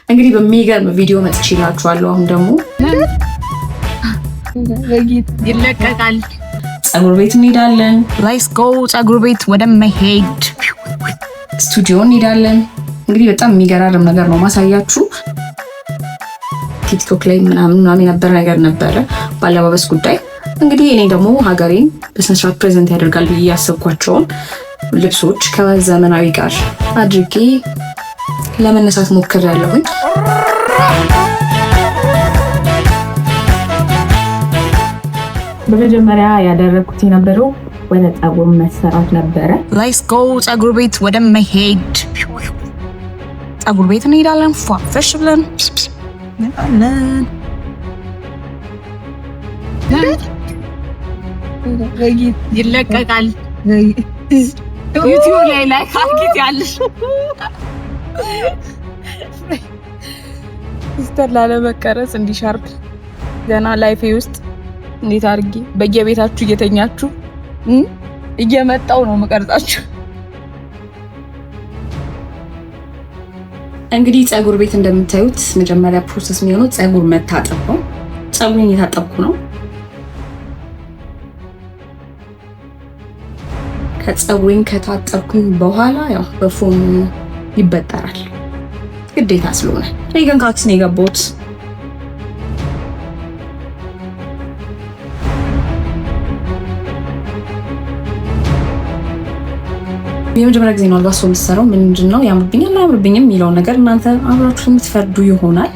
እንግዲህ በሚገርም ቪዲዮ መጥቼላችኋለሁ። አሁን ደግሞ ይለቀቃል። ፀጉር ቤት እንሄዳለን። ሌትስ ጎ ፀጉር ቤት ወደ መሄድ ስቱዲዮ እንሄዳለን። እንግዲህ በጣም የሚገራርም ነገር ነው ማሳያችሁ። ቲክቶክ ላይ ምናምን የነበረ ነገር ነበረ ባለባበስ ጉዳይ። እንግዲህ እኔ ደግሞ ሀገሬን በስነ ስርዓት ፕሬዘንት ያደርጋል ብዬ ያሰብኳቸውን ልብሶች ከዘመናዊ ጋር አድርጌ ለመነሳት ሞክሬያለሁኝ። በመጀመሪያ ያደረኩት የነበረው ወደ ፀጉር መሰራት ነበረ። ሌትስ ጎ ፀጉር ቤት ወደ መሄድ ፀጉር ቤት እንሄዳለን። ፏፈሽ ብለን ይለቀቃል። ዩቲዩብ ላይ አድርጊት ያለሽ ስተላለ መቀረጽ እንዲሻርፕ ገና ላይፌ ውስጥ እንዴት አድርጊ በየቤታችሁ እየተኛችሁ እየመጣው ነው መቀርጻችሁ። እንግዲህ ፀጉር ቤት እንደምታዩት መጀመሪያ ፕሮሰስ የሚሆነው ፀጉር መታጠብ ነው። ፀጉሬን እየታጠብኩ ነው። ከፀጉሬን ከታጠብኩኝ በኋላ ያው በፎም ይበጠራል ግዴታ ስለሆነ እኔ ግን ካክስ ነው የገባሁት። የመጀመሪያ ጊዜ ነው አልባሶ የምትሰራው። ምንድነው ያምርብኛል አያምርብኝም የሚለው ነገር እናንተ አብራችሁ የምትፈርዱ ይሆናል።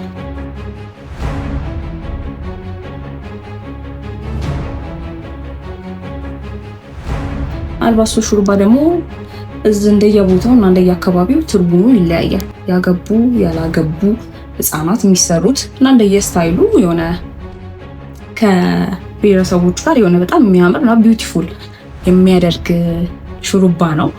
አልባሶ ሹሩባ ደግሞ እንደየቦታው እና እንደየአካባቢው ትርጉሙ ይለያያል። ያገቡ ያላገቡ ህፃናት የሚሰሩት እና እንደየስታይሉ የሆነ ከብሔረሰቦች ጋር የሆነ በጣም የሚያምር እና ቢዩቲፉል የሚያደርግ ሹሩባ ነው።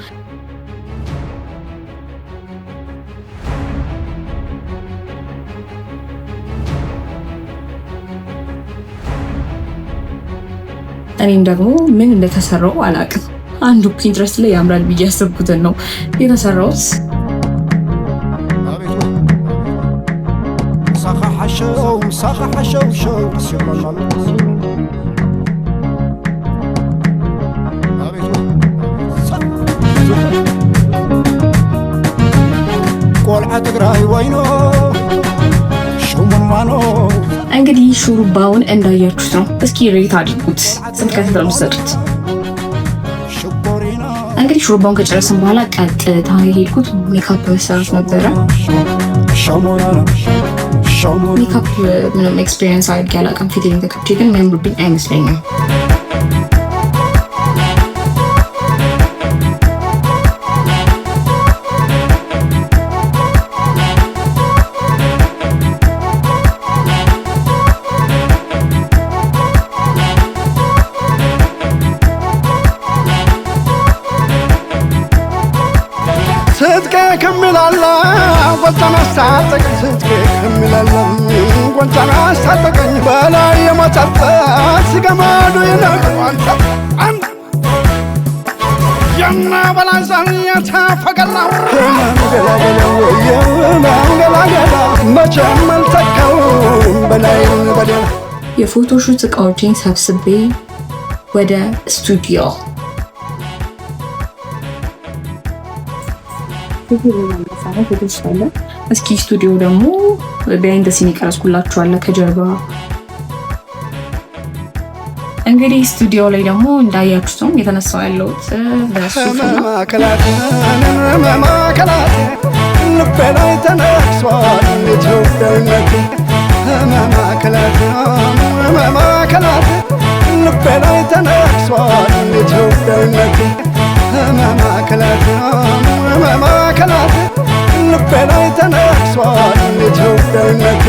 እኔም ደግሞ ምን እንደተሰራው አላውቅም። አንዱ ፒንትረስት ላይ ያምራል ብዬ ያሰብኩትን ነው የተሰራውት። እንግዲህ ሹሩባውን እንዳያችሁት ነው። እስኪ ሬት አድርጉት ስንት ከተሰሩት። እንግዲህ ሹሩባውን ከጨረስን በኋላ ቀጥታ የሄድኩት ሜካፕ መሰራት ነበረ። ሜካፕ ምንም ኤክስፒሪየንስ አድርጌ አላውቅም። ፊቴን ተቀብቼ ግን የሚያምርብኝ አይመስለኝም። ስትቄ ከሚላላ ጎንጫና አስታጠቀኝ ስትቄ ከሚላላ ጎንጫና አስታጠቀኝ በላይ የሞጨበት ሲገመዱ ይነግሯል የና በላይ ዛልያ ተፈገላው መንገላገላ መቼም አልተካው በላይ በደል። የፎቶሹት እቃዎችን ሰብስቤ ወደ ስቱዲዮ እስኪ ስቱዲዮ ደግሞ ቢሃይንድ ዘ ሲን ይቀርጽኩላችኋለሁ ከጀርባ። እንግዲህ ስቱዲዮ ላይ ደግሞ እንዳያችሁት ነው የተነሳው ያለሁት በሱፍ ነው። ልቤላይ ተነክሷል ኢትዮጵያዊነቴ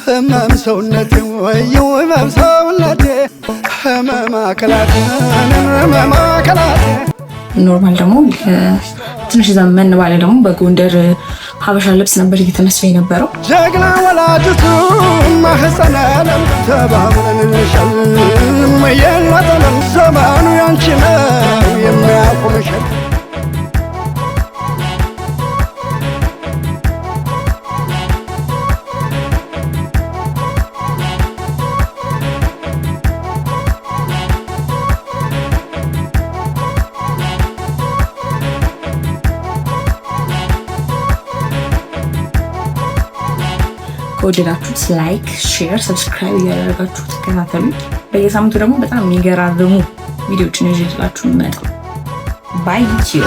ህመም ሰውነቴ ወየው ህመም ሰውነቴ ህመም አካላቴ ህመም አካላቴ። ኖርማል ደግሞ ትንሽ ዘመን ባለ ደግሞ በጎንደር ሀበሻ ልብስ ነበር እየተነሳ የነበረው። ጀግና ወላጅቱ ማህፀነ ለም ተባብረንልሻል የለጠለም ዘመኑ ያንቺ ነው የሚያቆምሻል። ከወደዳችሁት ላይክ፣ ሼር፣ ሰብስክራይብ እያደረጋችሁ ተከታተሉ። በየሳምንቱ ደግሞ በጣም የሚገራርሙ ቪዲዮዎችን ይዤላችሁ እመጣለሁ። ባይ ዩ